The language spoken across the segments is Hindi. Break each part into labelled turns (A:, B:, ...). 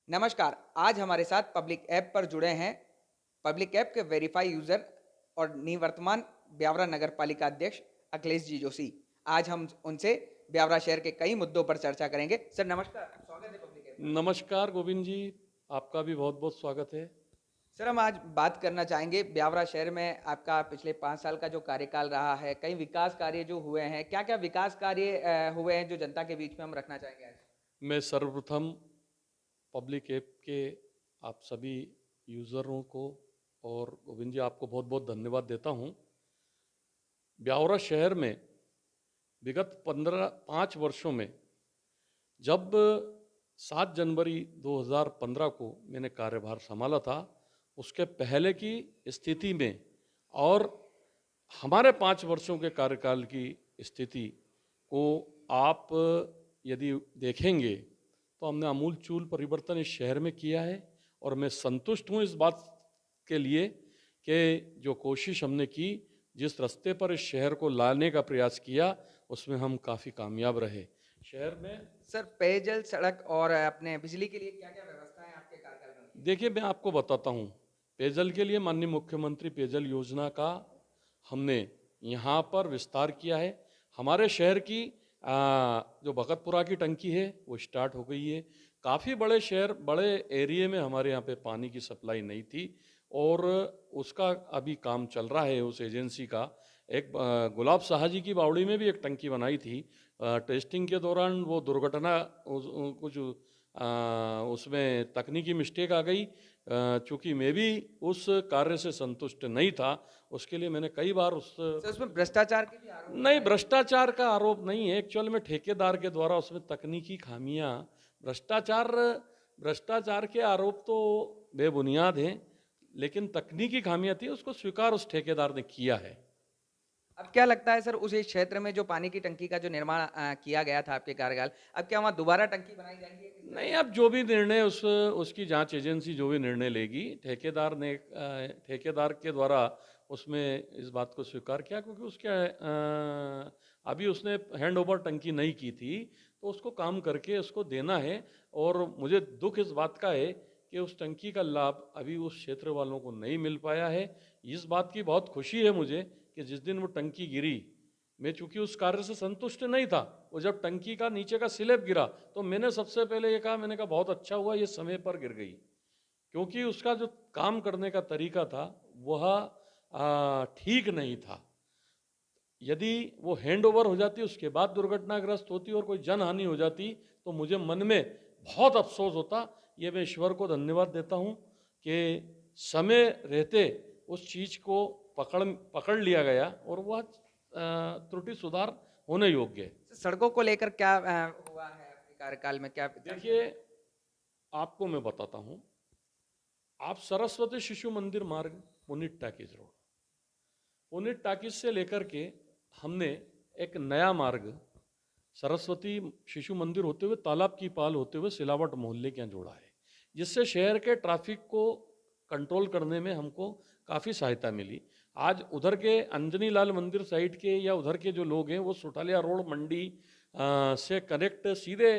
A: नमस्कार। आज हमारे साथ पब्लिक ऐप पर जुड़े हैं पब्लिक ऐप के वेरीफाई यूजर और निवर्तमान ब्यावरा नगर पालिका अध्यक्ष अखिलेश जी जोशी। आज हम उनसे ब्यावरा शहर के कई मुद्दों पर चर्चा करेंगे। सर नमस्कार, स्वागत है पब्लिक ऐप पर।
B: नमस्कार गोविंद जी, आपका भी बहुत बहुत स्वागत है।
A: सर हम आज बात करना चाहेंगे ब्यावरा शहर में आपका पिछले 5 साल का जो कार्यकाल रहा है, कई विकास कार्य जो हुए हैं, क्या क्या विकास कार्य हुए हैं जो जनता के बीच में हम रखना चाहेंगे आज।
B: मैं सर्वप्रथम पब्लिक ऐप के आप सभी यूज़रों को और गोविंद जी आपको बहुत बहुत धन्यवाद देता हूँ। ब्यावरा शहर में विगत 5 वर्षों में जब 7 जनवरी 2015 को मैंने कार्यभार संभाला था, उसके पहले की स्थिति में और हमारे 5 वर्षों के कार्यकाल की स्थिति को आप यदि देखेंगे तो हमने आमूलचूल परिवर्तन इस शहर में किया है और मैं संतुष्ट हूँ इस बात के लिए कि जो कोशिश हमने की, जिस रास्ते पर इस शहर को लाने का प्रयास किया, उसमें हम काफ़ी कामयाब रहे। शहर में
A: सर पेयजल, सड़क और अपने बिजली के लिए क्या क्या व्यवस्थाएं आपके कार्यकाल में हुई?
B: देखिए, मैं आपको बताता हूँ। पेयजल के लिए माननीय मुख्यमंत्री पेयजल योजना का हमने यहाँ पर विस्तार किया है। हमारे शहर की जो भगतपुरा की टंकी है वो स्टार्ट हो गई है। काफ़ी बड़े शहर, बड़े एरिए में हमारे यहाँ पे पानी की सप्लाई नहीं थी और उसका अभी काम चल रहा है उस एजेंसी का। एक गुलाब शाह जी की बावड़ी में भी एक टंकी बनाई थी। टेस्टिंग के दौरान वो दुर्घटना कुछ उसमें तकनीकी मिस्टेक आ गई। चूँकि मैं भी उस कार्य से संतुष्ट नहीं था, उसके लिए मैंने कई बार उस
A: सर उसमें भ्रष्टाचार के भी आरोप
B: नहीं,
A: लगाए गए।
B: भ्रष्टाचार का आरोप नहीं है। एक्चुअल में ठेकेदार के द्वारा उसमें तकनीकी खामियां, भ्रष्टाचार भ्रष्टाचार के आरोप तो बेबुनियाद हैं, लेकिन तकनीकी खामियां थी, उसको स्वीकार उस ठेकेदार ने किया है।
A: अब क्या लगता है सर उस इस क्षेत्र में जो पानी की टंकी का जो निर्माण किया गया था आपके कार्यकाल, अब क्या वहाँ दोबारा टंकी बनाई जाएगी या किस तरह
B: नहीं,
A: से?
B: अब जो भी निर्णय उसकी जांच एजेंसी जो भी निर्णय लेगी, ठेकेदार के द्वारा उसमें इस बात को स्वीकार किया, क्योंकि अभी उसने हैंड ओवर टंकी नहीं की थी, तो उसको काम करके उसको देना है। और मुझे दुख इस बात का है कि उस टंकी का लाभ अभी उस क्षेत्र वालों को नहीं मिल पाया है। इस बात की बहुत खुशी है मुझे कि जिस दिन वो टंकी गिरी, मैं चूंकि उस कार्य से संतुष्ट नहीं था, वो जब टंकी का नीचे का स्लैब गिरा तो मैंने सबसे पहले ये कहा, मैंने कहा बहुत अच्छा हुआ ये समय पर गिर गई, क्योंकि उसका जो काम करने का तरीका था वह ठीक नहीं था। यदि वो हैंड ओवर हो जाती, उसके बाद दुर्घटनाग्रस्त होती और कोई जनहानि हो जाती, तो मुझे मन में बहुत अफसोस होता। ये मैं ईश्वर को धन्यवाद देता हूँ कि समय रहते उस चीज़ को पकड़ लिया गया और वह त्रुटि सुधार होने योग्य है।
A: सड़कों को लेकर क्या हुआ है आपके कार्यकाल में, क्या विकास हुआ?
B: देखिए, आपको मैं बताता हूँ। आप सरस्वती शिशु मंदिर मार्ग, Puneet talkies road, Puneet talkies से लेकर के हमने एक नया मार्ग सरस्वती शिशु मंदिर होते हुए तालाब की पाल होते हुए सिलावट मोहल्ले के यहाँ जोड़ा है, जिससे शहर के ट्रैफिक को कंट्रोल करने में हमको काफ़ी सहायता मिली। आज उधर के अंजनी लाल मंदिर साइड के या उधर के जो लोग हैं वो सुठालिया रोड मंडी से कनेक्ट सीधे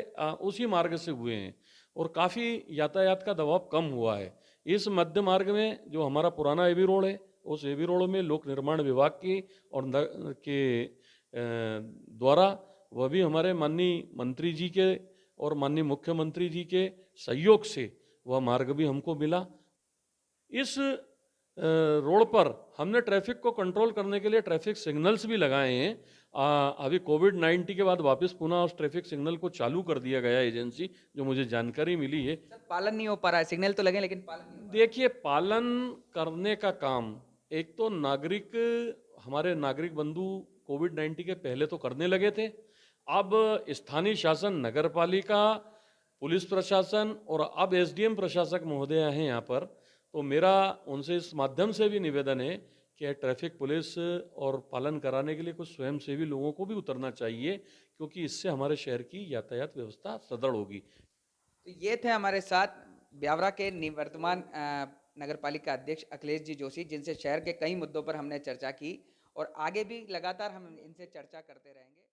B: उसी मार्ग से हुए हैं और काफ़ी यातायात का दबाव कम हुआ है। इस मध्य मार्ग में जो हमारा पुराना एबी रोड है, उस एबी रोड में लोक निर्माण विभाग की और के द्वारा, वह भी हमारे माननीय मंत्री जी के और माननीय मुख्यमंत्री जी के सहयोग से वह मार्ग भी हमको मिला। इस रोड पर हमने ट्रैफिक को कंट्रोल करने के लिए ट्रैफिक सिग्नल्स भी लगाए हैं। अभी कोविड-19 के बाद वापस पुनः उस ट्रैफिक सिग्नल को चालू कर दिया गया एजेंसी, जो मुझे जानकारी मिली है।
A: सर पालन नहीं हो पा रहा है, सिग्नल तो लगे लेकिन पालन नहीं हो पा
B: देखिए, पालन करने का काम एक तो हमारे नागरिक बंधु कोविड-19 के पहले तो करने लगे थे। अब स्थानीय शासन, नगर पालिका, पुलिस प्रशासन और अब एसडीएम प्रशासक महोदय हैं यहाँ पर, तो मेरा उनसे इस माध्यम से भी निवेदन है कि ट्रैफिक पुलिस और पालन कराने के लिए कुछ स्वयंसेवी लोगों को भी उतरना चाहिए, क्योंकि इससे हमारे शहर की यातायात व्यवस्था सदृढ़ होगी।
A: तो ये थे हमारे साथ ब्यावरा के निवर्तमान नगर पालिका अध्यक्ष अखिलेश जी जोशी, जिनसे शहर के कई मुद्दों पर हमने चर्चा की और आगे भी लगातार हम इनसे चर्चा करते रहेंगे।